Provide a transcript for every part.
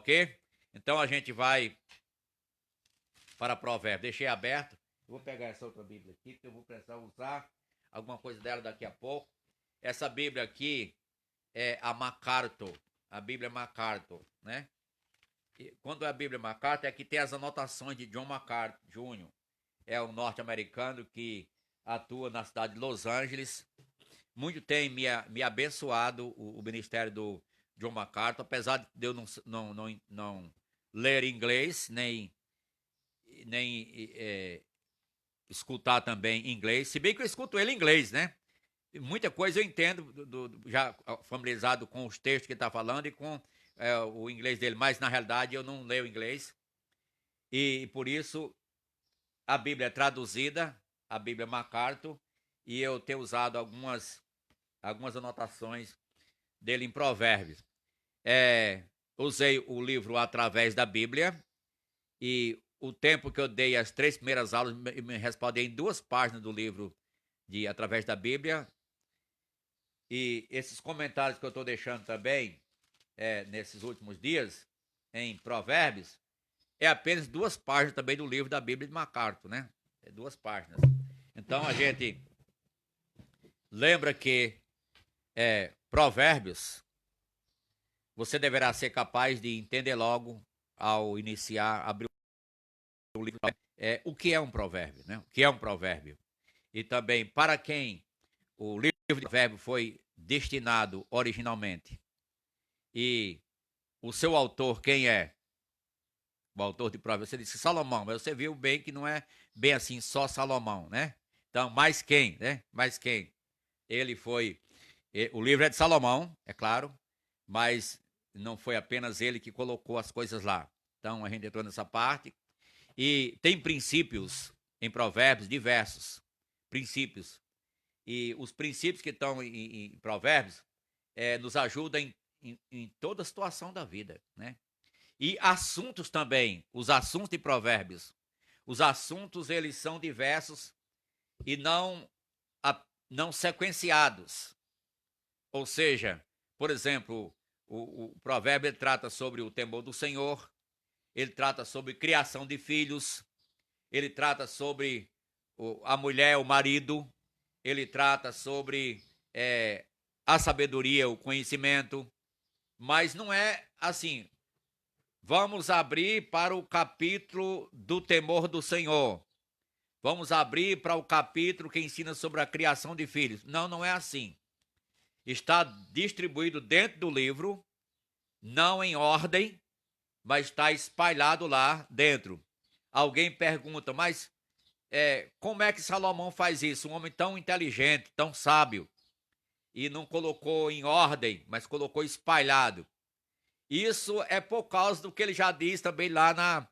ok? Então a gente vai para Provérbios. Deixei aberto. Eu vou pegar essa outra Bíblia aqui, porque eu vou precisar usar alguma coisa dela daqui a pouco. Essa Bíblia aqui é a MacArthur, a Bíblia MacArthur, né? E quando é a Bíblia MacArthur, é que tem as anotações de John MacArthur Jr., é um norte-americano que atua na cidade de Los Angeles. Muito tem me abençoado o ministério do John MacArthur, apesar de eu não ler inglês, nem escutar também inglês, se bem que eu escuto ele em inglês, né? Muita coisa eu entendo, já familiarizado com os textos que ele está falando e com o inglês dele, mas na realidade eu não leio inglês. E por isso a Bíblia é traduzida, a Bíblia MacArthur, e eu tenho usado algumas anotações dele em Provérbios. Usei o livro através da Bíblia, e o tempo que eu dei as 3 primeiras aulas me respondem em 2 páginas do livro de através da Bíblia. E esses comentários que eu estou deixando também nesses últimos dias em Provérbios é apenas 2 páginas também do livro da Bíblia de MacArthur, né? É 2 páginas. Então a gente lembra que Provérbios você deverá ser capaz de entender logo ao iniciar, abrir o livro. O que é um provérbio, né? O que é um provérbio? E também para quem o livro de provérbio foi destinado originalmente. E o seu autor, quem é? O autor de Provérbios, você disse Salomão, mas você viu bem que não é bem assim só Salomão, né? Então, mais quem, né? Mais quem? Ele foi. O livro é de Salomão, é claro, mas não foi apenas ele que colocou as coisas lá. Então, a gente entrou nessa parte. E tem princípios em Provérbios diversos. Princípios. E os princípios que estão em Provérbios nos ajudam em toda a situação da vida, né? E assuntos também, os assuntos de Provérbios. Os assuntos, eles são diversos e não sequenciados. Ou seja, por exemplo, o provérbio trata sobre o temor do Senhor, ele trata sobre criação de filhos, ele trata sobre a mulher, o marido, ele trata sobre a sabedoria, o conhecimento, mas não é assim. Vamos abrir para o capítulo do temor do Senhor. Vamos abrir para o capítulo que ensina sobre a criação de filhos. Não, não é assim. Está distribuído dentro do livro, não em ordem, mas está espalhado lá dentro. Alguém pergunta, mas como é que Salomão faz isso? Um homem tão inteligente, tão sábio, e não colocou em ordem, mas colocou espalhado. Isso é por causa do que ele já diz também lá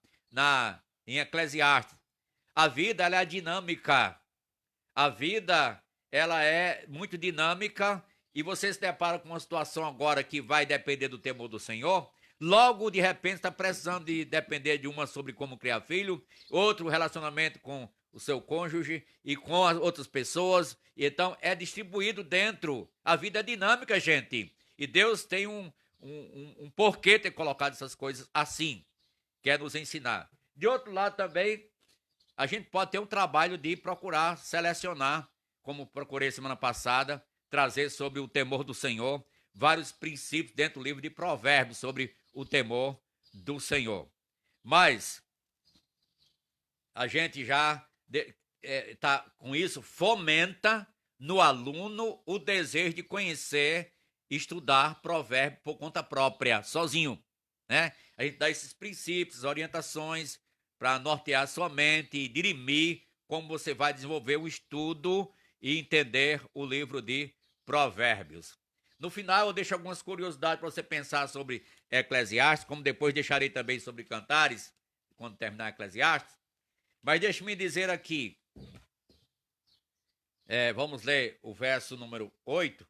em Eclesiastes. A vida, ela é dinâmica. A vida, ela é muito dinâmica e você se depara com uma situação agora que vai depender do temor do Senhor. Logo, de repente, está precisando de depender de uma sobre como criar filho, outro relacionamento com o seu cônjuge e com as outras pessoas. Então, é distribuído dentro. A vida é dinâmica, gente. E Deus tem um porquê ter colocado essas coisas assim. Quer nos ensinar. De outro lado também, a gente pode ter um trabalho de procurar selecionar, como procurei semana passada, trazer sobre o temor do Senhor, vários princípios dentro do livro de Provérbios sobre o temor do Senhor. Mas a gente já tá com isso, fomenta no aluno o desejo de conhecer, estudar provérbio por conta própria, sozinho, né? A gente dá esses princípios, orientações para nortear sua mente e dirimir como você vai desenvolver o estudo e entender o livro de Provérbios. No final, eu deixo algumas curiosidades para você pensar sobre Eclesiastes, como depois deixarei também sobre Cantares, quando terminar Eclesiastes. Mas deixe-me dizer aqui, vamos ler o verso número 8.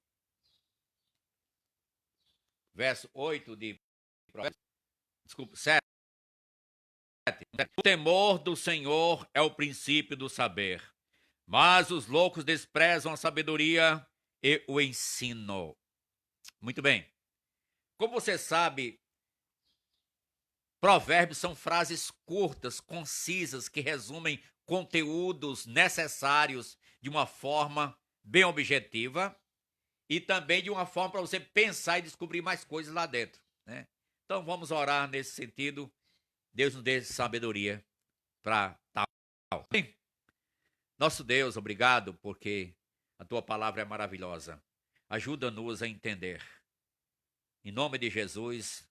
Verso 8 de Provérbios. Desculpa, 7. O temor do Senhor é o princípio do saber, mas os loucos desprezam a sabedoria e o ensino. Muito bem. Como você sabe, Provérbios são frases curtas, concisas, que resumem conteúdos necessários de uma forma bem objetiva e também de uma forma para você pensar e descobrir mais coisas lá dentro, né? Então vamos orar nesse sentido. Deus nos dê sabedoria para tal. Nosso Deus, obrigado porque a tua palavra é maravilhosa. Ajuda-nos a entender. Em nome de Jesus,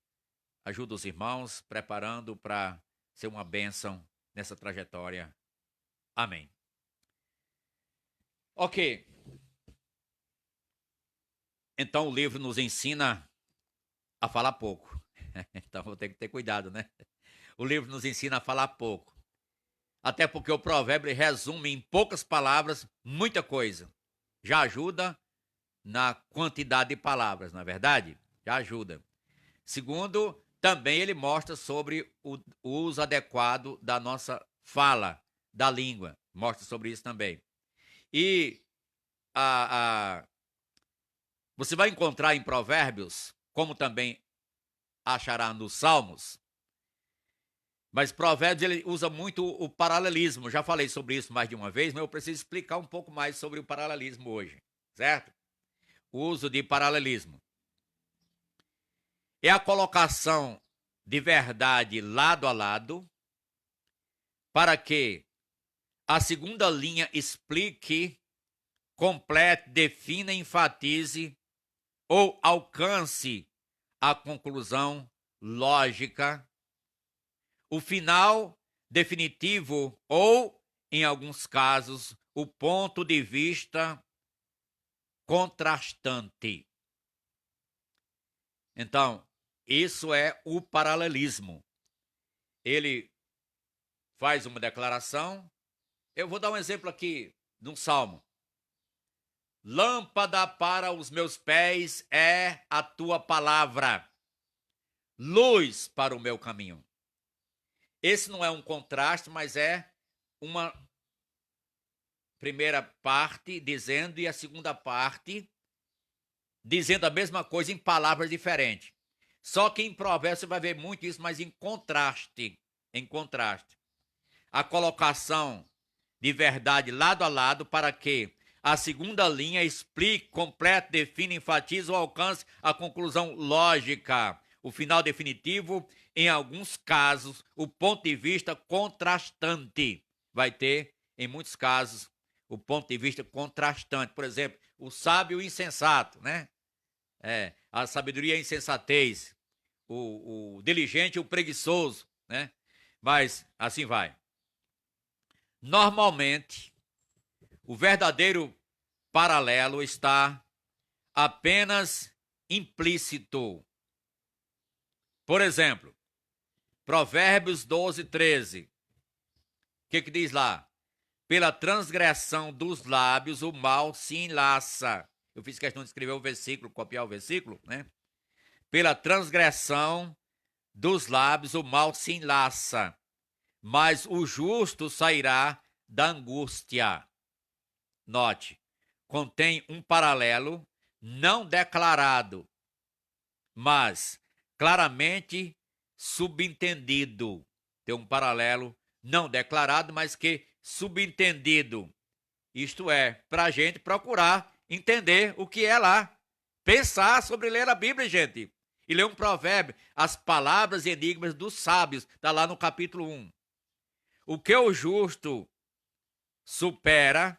ajuda os irmãos preparando para ser uma bênção nessa trajetória. Amém. Ok. Então o livro nos ensina a falar pouco. Então vou ter que ter cuidado, né? O livro nos ensina a falar pouco. Até porque o provérbio resume em poucas palavras muita coisa. Já ajuda na quantidade de palavras, não é verdade? Já ajuda. Segundo, também ele mostra sobre o uso adequado da nossa fala, da língua. Mostra sobre isso também. E você vai encontrar em Provérbios, como também achará nos Salmos, mas Provérbios ele usa muito o paralelismo. Já falei sobre isso mais de uma vez, mas eu preciso explicar um pouco mais sobre o paralelismo hoje, certo? O uso de paralelismo é a colocação de verdade lado a lado para que a segunda linha explique, complete, defina, enfatize ou alcance a conclusão lógica, o final definitivo ou, em alguns casos, o ponto de vista contrastante. Então, isso é o paralelismo. Ele faz uma declaração. Eu vou dar um exemplo aqui de um salmo. Lâmpada para os meus pés é a tua palavra, luz para o meu caminho. Esse não é um contraste, mas é uma primeira parte dizendo e a segunda parte dizendo a mesma coisa em palavras diferentes. Só que em Provérbios você vai ver muito isso, mas em contraste. Em contraste. A colocação de verdade lado a lado para que a segunda linha explique, complete, define, enfatize ou alcance a conclusão lógica, o final definitivo, em alguns casos, o ponto de vista contrastante. Vai ter, em muitos casos, o ponto de vista contrastante. Por exemplo, o sábio e o insensato, né? A sabedoria e a insensatez, o diligente e o preguiçoso, né? Mas assim vai. Normalmente, o verdadeiro paralelo está apenas implícito. Por exemplo, Provérbios 12, 13. O que diz lá? Pela transgressão dos lábios o mal se enlaça. Eu fiz questão de escrever o versículo, copiar o versículo, né? Pela transgressão dos lábios o mal se enlaça, mas o justo sairá da angústia. Note, contém um paralelo não declarado, mas claramente subentendido. Tem um paralelo não declarado, mas que subentendido. Isto é, para a gente procurar entender o que é lá. Pensar sobre ler a Bíblia, gente. E ler um provérbio, as palavras e enigmas dos sábios, está lá no capítulo 1. O que o justo supera,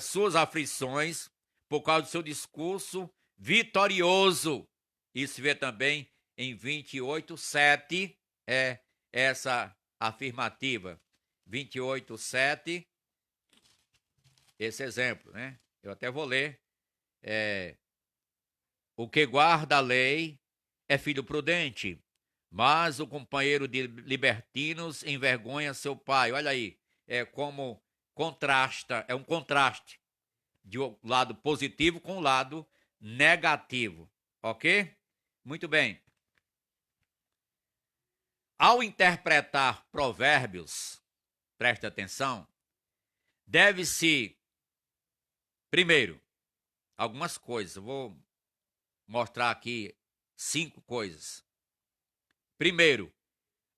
suas aflições por causa do seu discurso vitorioso. Isso se vê também em 28, 7, é essa afirmativa. 28, 7, esse exemplo, né? Eu até vou ler. O que guarda a lei é filho prudente, mas o companheiro de libertinos envergonha seu pai. Olha aí, é como contrasta, é um contraste de um lado positivo com o lado negativo, ok? Muito bem. Ao interpretar provérbios, preste atenção, deve-se, primeiro, algumas coisas. Eu vou mostrar aqui 5 coisas. Primeiro,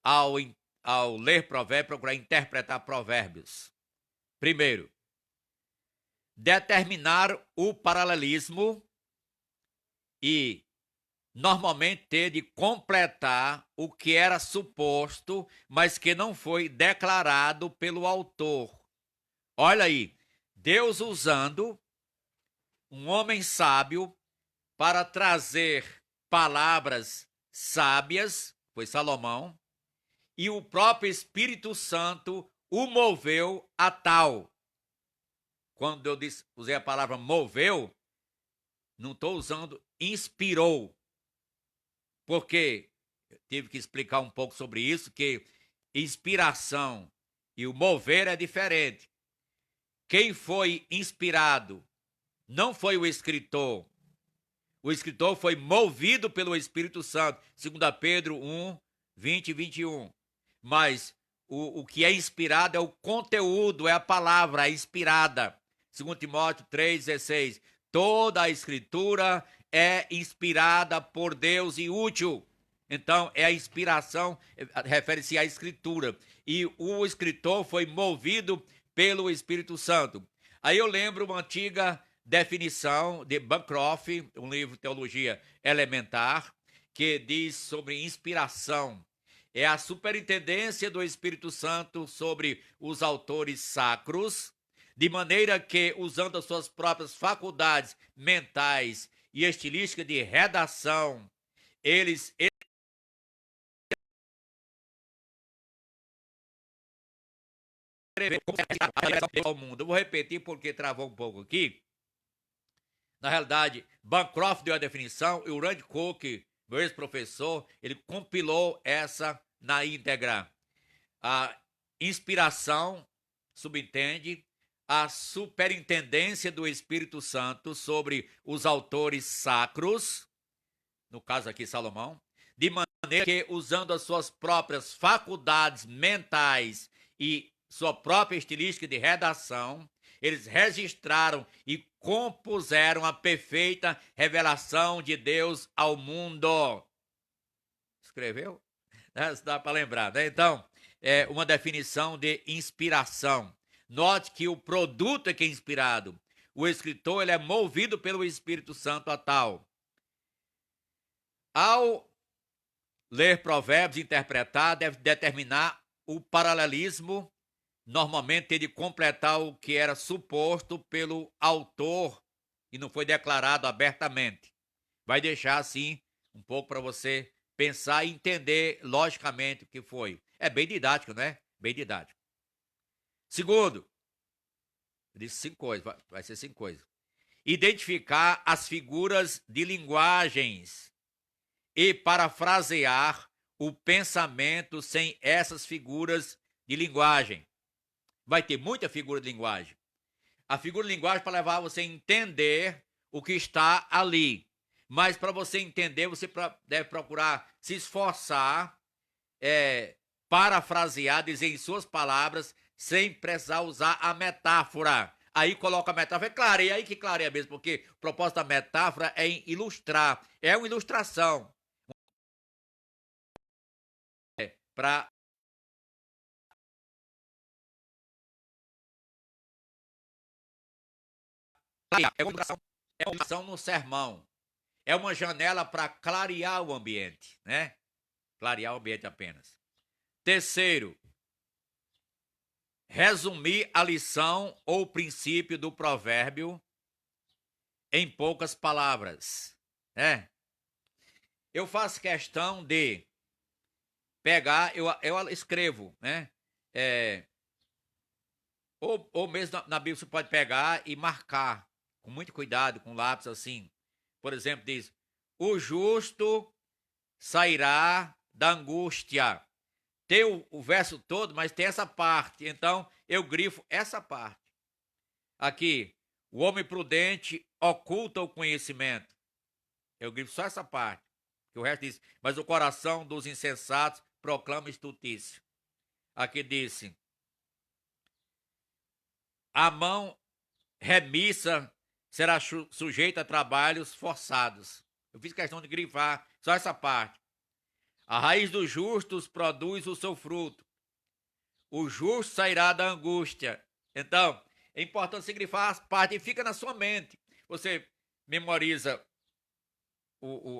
ao ler provérbios, procurar interpretar provérbios. Primeiro, determinar o paralelismo e normalmente ter de completar o que era suposto, mas que não foi declarado pelo autor. Olha aí, Deus usando um homem sábio para trazer palavras sábias, foi Salomão, e o próprio Espírito Santo o moveu a tal. Quando eu usei a palavra moveu, não estou usando inspirou, porque eu tive que explicar um pouco sobre isso, que inspiração e o mover é diferente. Quem foi inspirado não foi o escritor foi movido pelo Espírito Santo, 2 Pedro 1, 20 e 21. Mas o que é inspirado é o conteúdo, é a palavra, é inspirada. 2 Timóteo 3,16. Toda a escritura é inspirada por Deus e útil. Então, é a inspiração, refere-se à escritura. E o escritor foi movido pelo Espírito Santo. Aí eu lembro uma antiga definição de Bancroft, um livro de teologia elementar, que diz sobre inspiração. É a superintendência do Espírito Santo sobre os autores sacros, de maneira que, usando as suas próprias faculdades mentais e estilística de redação, eles escreveram ao mundo. Eu vou repetir porque travou um pouco aqui. Na realidade, Bancroft deu a definição e o Rand Cook, meu ex-professor, ele compilou essa na íntegra. A inspiração subentende a superintendência do Espírito Santo sobre os autores sacros, no caso aqui Salomão, de maneira que, usando as suas próprias faculdades mentais e sua própria estilística de redação, eles registraram e compuseram a perfeita revelação de Deus ao mundo. Escreveu? Dá para lembrar, né? Então, é uma definição de inspiração. Note que o produto é que é inspirado. O escritor ele é movido pelo Espírito Santo a tal. Ao ler provérbios e interpretar, deve determinar o paralelismo, normalmente tem de completar o que era suposto pelo autor e não foi declarado abertamente. Vai deixar assim um pouco para você pensar e entender logicamente o que foi. É bem didático, né? Bem didático. Segundo, eu disse 5 coisas, vai ser 5 coisas. Identificar as figuras de linguagens e parafrasear o pensamento sem essas figuras de linguagem. Vai ter muita figura de linguagem. A figura de linguagem para levar você a entender o que está ali. Mas para você entender, você deve procurar se esforçar, parafrasear, dizer em suas palavras, sem precisar usar a metáfora. Aí coloca a metáfora, clareia, aí que clareia mesmo, porque o propósito da metáfora é ilustrar, é uma ilustração. Para é uma ilustração no sermão. É uma janela para clarear o ambiente, né? Clarear o ambiente apenas. Terceiro, resumir a lição ou princípio do provérbio em poucas palavras, né? Eu faço questão de pegar, eu escrevo, né? Ou mesmo na Bíblia você pode pegar e marcar, com muito cuidado, com lápis assim. Por exemplo, diz, o justo sairá da angústia. Tem o verso todo, mas tem essa parte. Então, eu grifo essa parte. Aqui, o homem prudente oculta o conhecimento. Eu grifo só essa parte. Que o resto diz, mas o coração dos insensatos proclama estultício. Aqui disse, a mão remissa será sujeita a trabalhos forçados. Eu fiz questão de grifar só essa parte. A raiz dos justos produz o seu fruto. O justo sairá da angústia. Então, é importante significar as partes e fica na sua mente. Você memoriza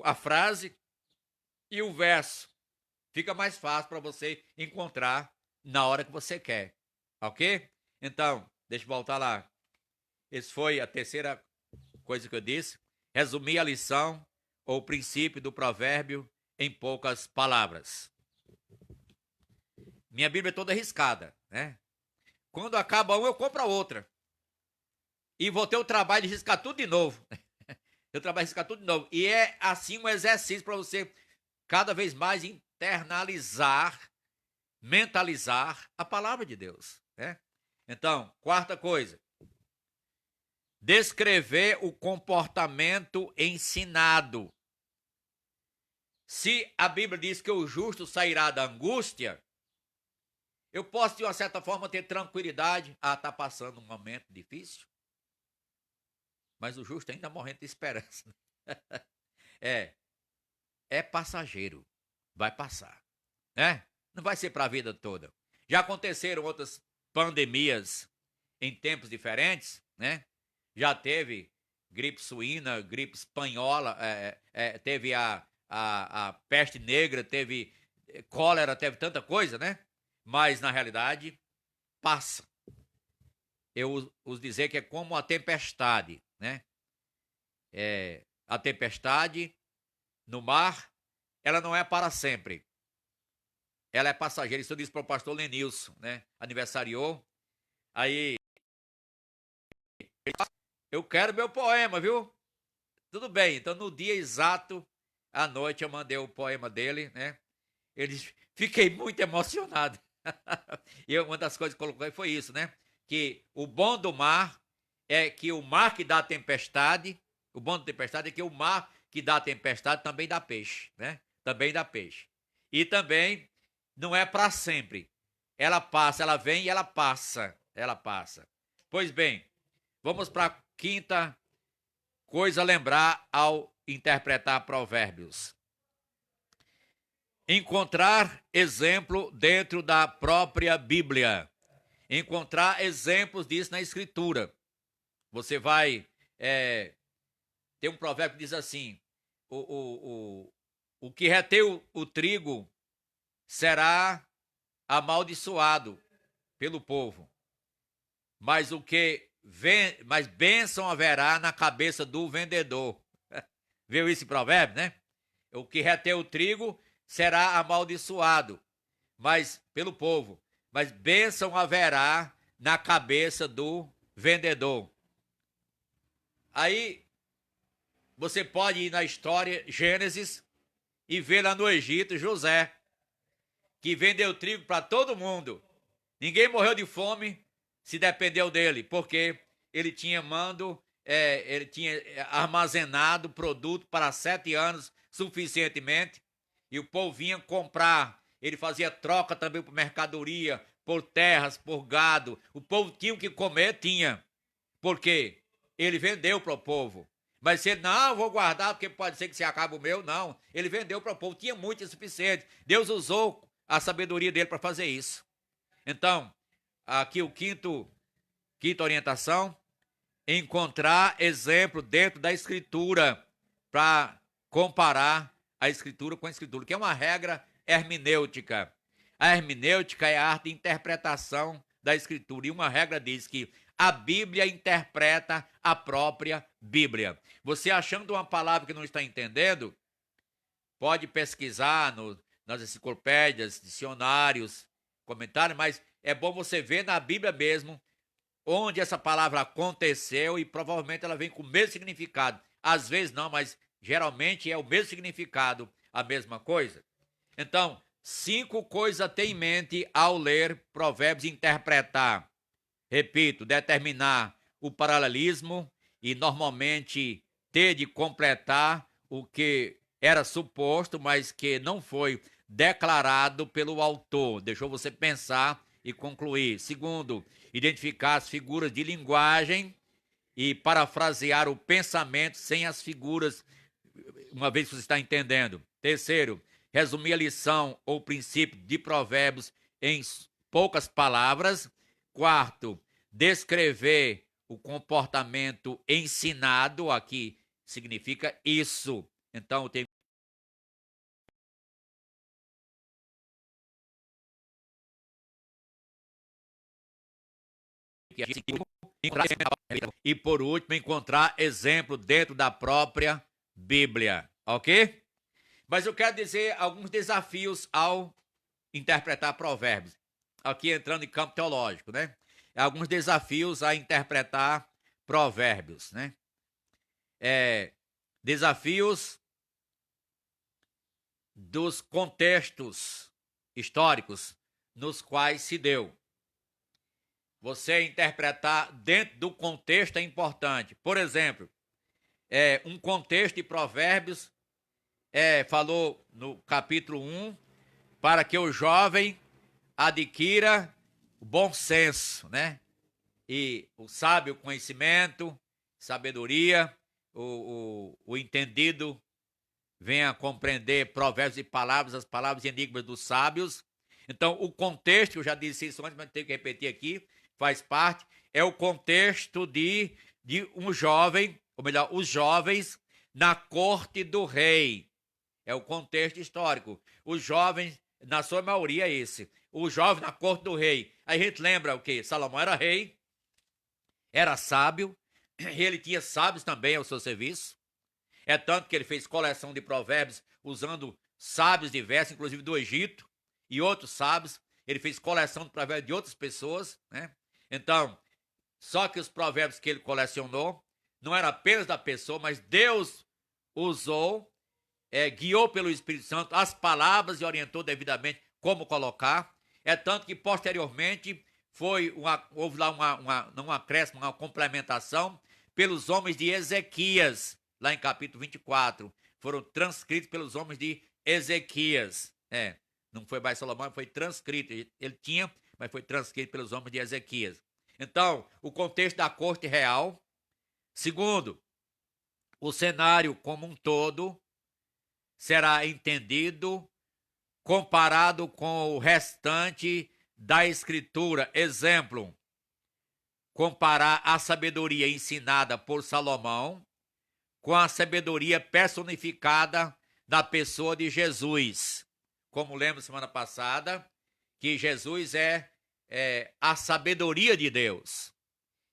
a frase e o verso. Fica mais fácil para você encontrar na hora que você quer. Ok? Então, deixa eu voltar lá. Essa foi a terceira coisa que eu disse. Resumir a lição ou o princípio do provérbio em poucas palavras. Minha Bíblia é toda riscada, né? Quando acaba uma, eu compro a outra. E vou ter o trabalho de riscar tudo de novo. Eu trabalho de riscar tudo de novo. E é assim um exercício para você cada vez mais internalizar, mentalizar a palavra de Deus, né? Então, quarta coisa. Descrever o comportamento ensinado. Se a Bíblia diz que o justo sairá da angústia, eu posso, de uma certa forma, ter tranquilidade. Tá passando um momento difícil, mas o justo ainda morrendo de esperança. É passageiro, vai passar, né? Não vai ser para a vida toda. Já aconteceram outras pandemias em tempos diferentes, né? Já teve gripe suína, gripe espanhola, teve a peste negra, teve cólera, teve tanta coisa, né? Mas, na realidade, passa. Eu os dizer que é como a tempestade, né? A tempestade no mar, ela não é para sempre. Ela é passageira. Isso eu disse para o pastor Lenilson, né? Aniversariou. Aí, eu quero meu poema, viu? Tudo bem. Então, no dia exato, à noite, eu mandei o poema dele, né? Ele fiquei muito emocionado. E uma das coisas que coloquei foi isso, né? Que o bom do mar é que o mar que dá tempestade, o bom da tempestade é que o mar que dá tempestade também dá peixe, né? Também dá peixe. E também não é para sempre. Ela passa, ela vem e ela passa. Ela passa. Pois bem, vamos para a quinta coisa a lembrar ao interpretar provérbios. Encontrar exemplo dentro da própria Bíblia. Encontrar exemplos disso na Escritura. Você vai tem um provérbio que diz assim: o que retém o trigo será amaldiçoado pelo povo, mas mas bênção haverá na cabeça do vendedor. Viu esse provérbio, né? O que retém o trigo será amaldiçoado, mas pelo povo, mas bênção haverá na cabeça do vendedor. Aí você pode ir na história Gênesis e ver lá no Egito José, que vendeu trigo para todo mundo. Ninguém morreu de fome se dependeu dele, porque ele tinha ele tinha armazenado produto para 7 anos suficientemente, e o povo vinha comprar. Ele fazia troca também por mercadoria, por terras, por gado. O povo tinha o que comer, tinha. Por quê? Ele vendeu para o povo. Mas se ele, não, vou guardar porque pode ser que se acabe o meu, não. Ele vendeu para o povo, tinha muito e suficiente. Deus usou a sabedoria dele para fazer isso. Então, aqui o quinta orientação, encontrar exemplo dentro da Escritura para comparar a Escritura com a Escritura, que é uma regra hermenêutica. A hermenêutica é a arte de interpretação da Escritura, e uma regra diz que a Bíblia interpreta a própria Bíblia. Você achando uma palavra que não está entendendo, pode pesquisar nas enciclopédias, dicionários, comentários, mas é bom você ver na Bíblia mesmo onde essa palavra aconteceu e provavelmente ela vem com o mesmo significado. Às vezes não, mas geralmente é o mesmo significado, a mesma coisa. Então, 5 coisas a ter em mente ao ler Provérbios e interpretar. Repito, determinar o paralelismo e normalmente ter de completar o que era suposto, mas que não foi declarado pelo autor. Deixou você pensar e concluir. Segundo, identificar as figuras de linguagem e parafrasear o pensamento sem as figuras, uma vez que você está entendendo. Terceiro, resumir a lição ou princípio de Provérbios em poucas palavras. Quarto, descrever o comportamento ensinado, aqui significa isso. Então, tem e, por último, encontrar exemplo dentro da própria Bíblia, ok? Mas eu quero dizer alguns desafios ao interpretar Provérbios, aqui entrando em campo teológico, né? Alguns desafios a interpretar Provérbios, né? Desafios dos contextos históricos nos quais se deu. Você interpretar dentro do contexto é importante. Por exemplo, um contexto de Provérbios falou no capítulo 1, para que o jovem adquira o bom senso, né? E o sábio conhecimento, sabedoria, o entendido venha a compreender provérbios e palavras, as palavras e enigmas dos sábios. Então, o contexto, eu já disse isso antes, mas tenho que repetir aqui, faz parte, é o contexto de um jovem, ou melhor, os jovens na corte do rei. É o contexto histórico. Os jovens, na sua maioria, é esse. O jovem na corte do rei. Aí a gente lembra o quê? Salomão era rei, era sábio, ele tinha sábios também ao seu serviço. É tanto que ele fez coleção de provérbios usando sábios diversos, inclusive do Egito, e outros sábios. Ele fez coleção de provérbios de outras pessoas, né? Então, só que os provérbios que ele colecionou não eram apenas da pessoa, mas Deus usou, guiou pelo Espírito Santo as palavras e orientou devidamente como colocar. É tanto que posteriormente houve lá não um acréscimo, uma complementação pelos homens de Ezequias, lá em capítulo 24. Foram transcritos pelos homens de Ezequias. Não foi mais Salomão, foi transcrito. Ele tinha, mas foi transcrito pelos homens de Ezequias. Então, o contexto da corte real. Segundo, o cenário como um todo será entendido comparado com o restante da Escritura. Exemplo, comparar a sabedoria ensinada por Salomão com a sabedoria personificada da pessoa de Jesus. Como lemos semana passada, que Jesus é a sabedoria de Deus.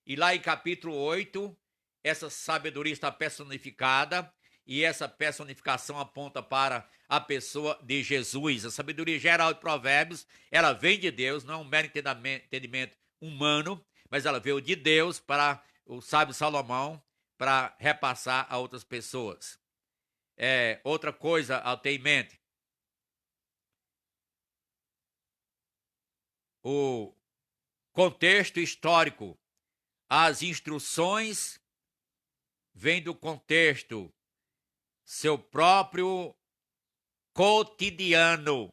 E lá em capítulo 8, essa sabedoria está personificada, e essa personificação aponta para a pessoa de Jesus. A sabedoria geral de Provérbios, ela vem de Deus, não é um mero entendimento humano, mas ela veio de Deus para o sábio Salomão, para repassar a outras pessoas. Outra coisa a ter em mente, o contexto histórico. As instruções vêm do contexto, seu próprio cotidiano.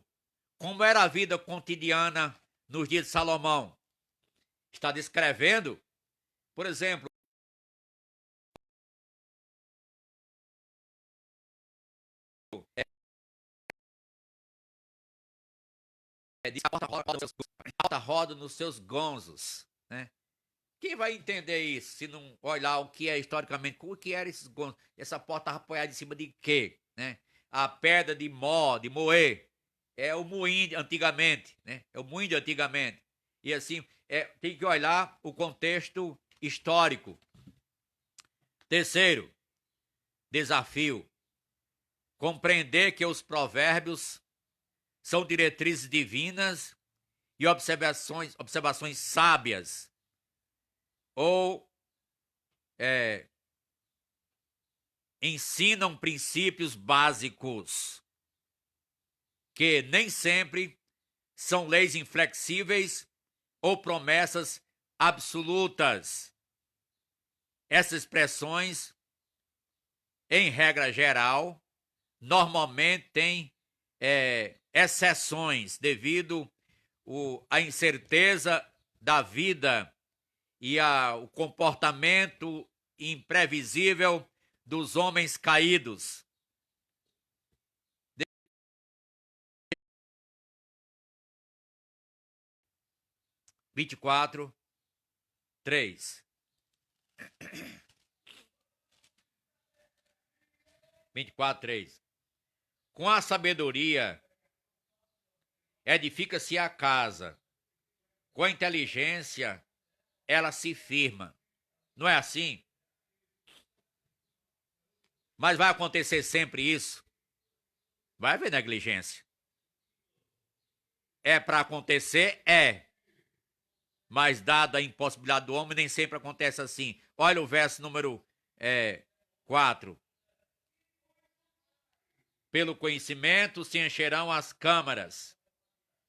Como era a vida cotidiana nos dias de Salomão? Está descrevendo, por exemplo, alta roda nos seus gonzos, né? Quem vai entender isso se não olhar o que é historicamente? O que era esses gonzos? Essa porta estava apoiada em cima de quê? Né? A pedra de moer, é o moinho antigamente, né? É o moinho de antigamente. E assim, tem que olhar o contexto histórico. Terceiro desafio, compreender que os provérbios são diretrizes divinas e observações sábias, ou ensinam princípios básicos, que nem sempre são leis inflexíveis ou promessas absolutas. Essas expressões, em regra geral, normalmente têm exceções devido à incerteza da vida e ao comportamento imprevisível dos homens caídos. 24, 3. 24, 3. Com a sabedoria edifica-se a casa, com a inteligência ela se firma. Não é assim? Mas vai acontecer sempre isso? Vai haver negligência. É para acontecer? É. Mas dada a impossibilidade do homem, nem sempre acontece assim. Olha o verso número 4. Pelo conhecimento se encherão as câmaras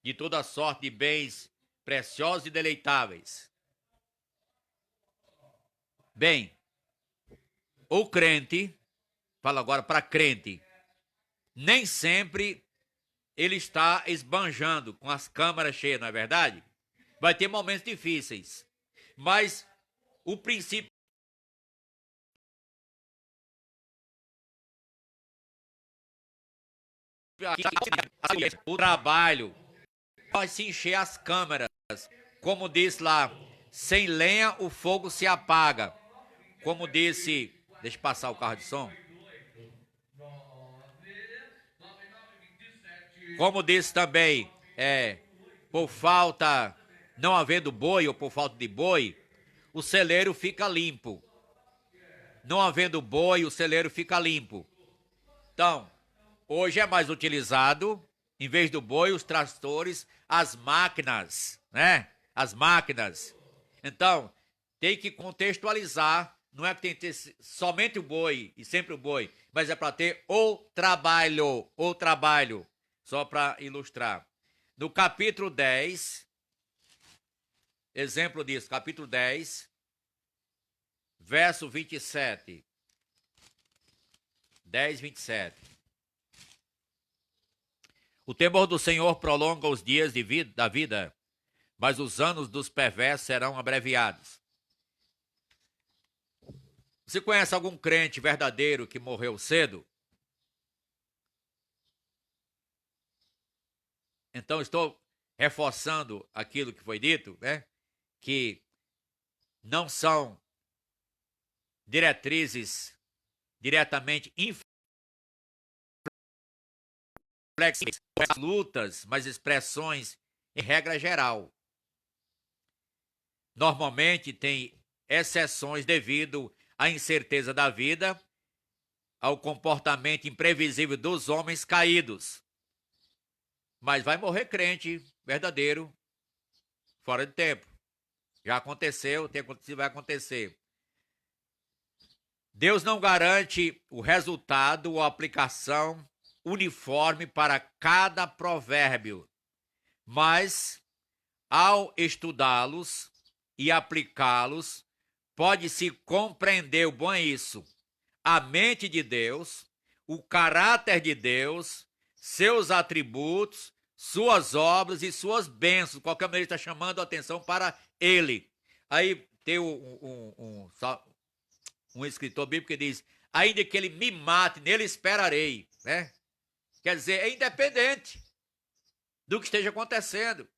de toda sorte de bens preciosos e deleitáveis. Bem, o crente, fala agora para crente, nem sempre ele está esbanjando com as câmaras cheias, não é verdade? Vai ter momentos difíceis, mas o princípio o trabalho vai se encher as câmaras, como diz lá, sem lenha o fogo se apaga, como disse, deixa eu passar o carro de som, como disse também, por falta, não havendo boi ou por falta de boi, o celeiro fica limpo. Não havendo boi, o celeiro fica limpo. Então, hoje é mais utilizado, em vez do boi, os trastores, as máquinas, né? As máquinas. Então, tem que contextualizar, não é que tem que ter somente o boi e sempre o boi, mas é para ter o trabalho, só para ilustrar. No capítulo 10, exemplo disso, capítulo 10, verso 27. 10, 27. O temor do Senhor prolonga os dias da vida, mas os anos dos perversos serão abreviados. Você conhece algum crente verdadeiro que morreu cedo? Então, estou reforçando aquilo que foi dito, né? Que não são diretrizes diretamente inflexíveis, lutas, mas expressões em regra geral. Normalmente tem exceções devido à incerteza da vida, ao comportamento imprevisível dos homens caídos. Mas vai morrer crente verdadeiro, fora de tempo. Já aconteceu, tem acontecido, vai acontecer. Deus não garante o resultado ou aplicação uniforme para cada provérbio, mas ao estudá-los e aplicá-los, pode-se compreender, o bom é isso, a mente de Deus, o caráter de Deus, seus atributos, suas obras e suas bênçãos. De qualquer maneira, está chamando a atenção para ele. Aí tem um escritor bíblico que diz, ainda que ele me mate, nele esperarei, né? Quer dizer, é independente do que esteja acontecendo.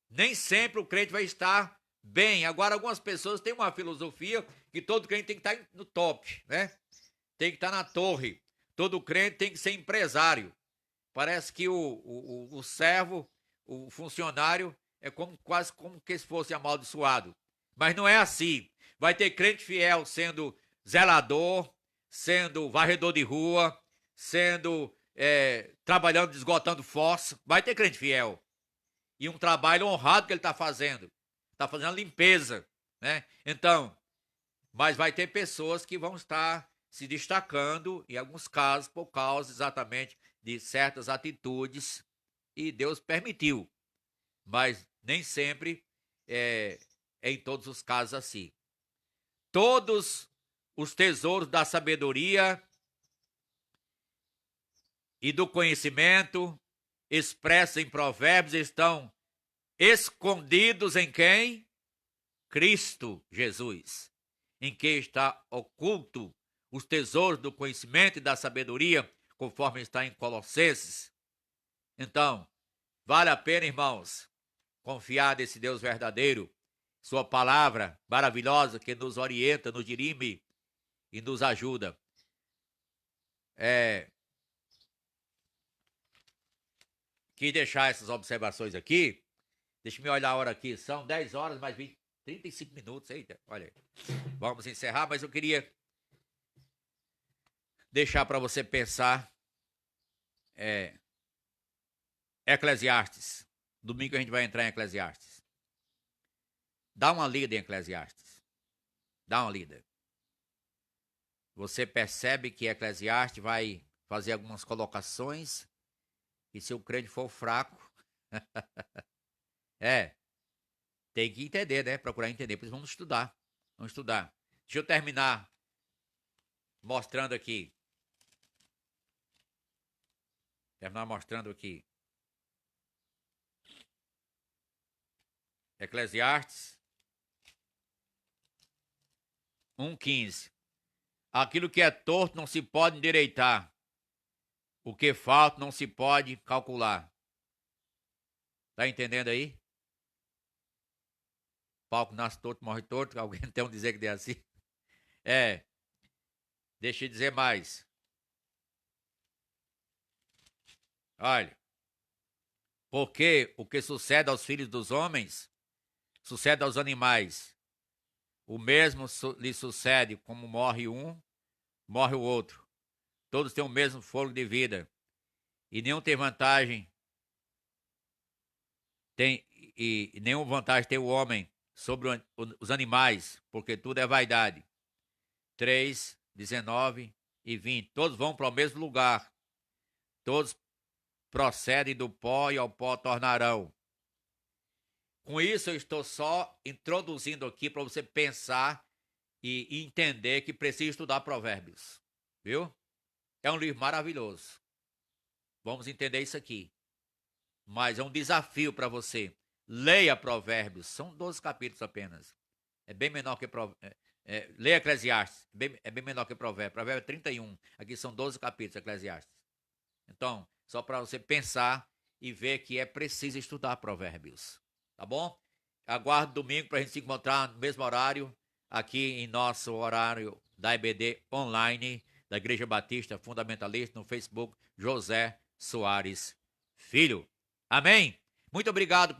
Nem sempre o crente vai estar bem. Agora, algumas pessoas têm uma filosofia que todo crente tem que estar no top, né? Tem que estar na torre. Todo crente tem que ser empresário. Parece que o servo, o funcionário, é quase como que se fosse amaldiçoado. Mas não é assim. Vai ter crente fiel sendo zelador, sendo varredor de rua, sendo trabalhando, esgotando fossa. Vai ter crente fiel. E um trabalho honrado que ele está fazendo. Está fazendo a limpeza, né? Então, mas vai ter pessoas que vão estar se destacando, em alguns casos, por causa exatamente de certas atitudes, e Deus permitiu. Mas nem sempre é em todos os casos assim. Todos os tesouros da sabedoria e do conhecimento expressos em provérbios estão escondidos em quem? Cristo Jesus, em que está oculto os tesouros do conhecimento e da sabedoria, conforme está em Colossenses. Então, vale a pena, irmãos, confiar nesse Deus verdadeiro, sua palavra maravilhosa que nos orienta, nos dirime e nos ajuda. Quis deixar essas observações aqui. Deixa eu olhar a hora aqui. São 10 horas, mais 35 minutos. Eita, olha aí. Vamos encerrar, mas eu queria deixar para você pensar. Eclesiastes. Domingo a gente vai entrar em Eclesiastes. Dá uma lida em Eclesiastes. Dá uma lida. Você percebe que Eclesiastes vai fazer algumas colocações e se o crente for fraco, tem que entender, né? Procurar entender. Por isso vamos estudar. Vamos estudar. Deixa eu terminar mostrando aqui. Eclesiastes 1:15. Aquilo que é torto não se pode endireitar. O que falta não se pode calcular. Tá entendendo aí? Pau que nasce torto, morre torto. Alguém tem um dizer que é assim? Deixa eu dizer mais. Olha. Porque o que sucede aos filhos dos homens, sucede aos animais. O mesmo lhe sucede, como morre um, morre o outro. Todos têm o mesmo fôlego de vida. E nenhum tem vantagem. Nenhuma vantagem tem o homem sobre os animais, porque tudo é vaidade. 3, 19 e 20. Todos vão para o mesmo lugar. Todos procedem do pó e ao pó tornarão. Com isso, eu estou só introduzindo aqui para você pensar e entender que precisa estudar Provérbios. Viu? É um livro maravilhoso. Vamos entender isso aqui. Mas é um desafio para você. Leia Provérbios. São 12 capítulos apenas. É bem menor que leia Eclesiastes. É bem menor que Provérbios. Provérbios é 31. Aqui são 12 capítulos, Eclesiastes. Então, só para você pensar e ver que é preciso estudar Provérbios. Tá bom? Aguardo domingo para a gente se encontrar no mesmo horário, aqui em nosso horário da EBD online, da Igreja Batista Fundamentalista, no Facebook, José Soares Filho. Amém? Muito obrigado